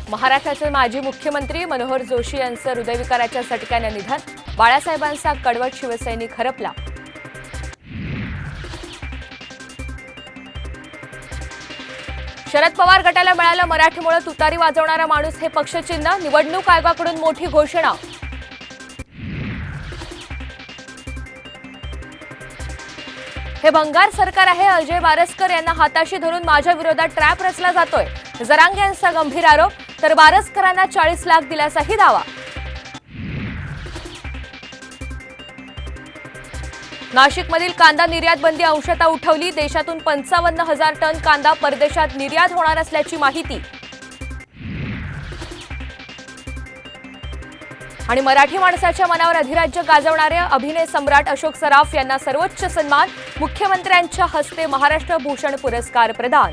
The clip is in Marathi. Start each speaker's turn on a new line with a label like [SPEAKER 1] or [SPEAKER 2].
[SPEAKER 1] महाराष्ट्राचे माजी मुख्यमंत्री मनोहर जोशी यांचं हृदयविकाराच्या झटक्याने निधन. बाळासाहेबांचा कडवट शिवसैनिक हरपला. शरद पवार गटाला मिळालं मराठीमुळे तुतारी वाजवणारा माणूस हे पक्षचिन्ह. निवडणूक आयोगाकडून मोठी घोषणा. हे भंगार सरकार आहे. अजय बारसकर यांना हाताशी धरून माझ्या विरोधात ट्रॅप रचला जातोय. जरांगे यांचा गंभीर आरोप, तर बारसकरांना 40 लाख दिल्याचाही दावा. नाशिकमधील कांदा निर्यात बंदी अंशतः उठवली. देशातून 55,000 टन कांदा परदेशात निर्यात होणार असल्याची माहिती. आणि मराठी माणसाच्या मनावर अधिराज्य गाजवणारे अभिनय सम्राट अशोक सराफ यांना सर्वोच्च सन्मान. मुख्यमंत्र्यांच्या हस्ते महाराष्ट्र भूषण पुरस्कार प्रदान.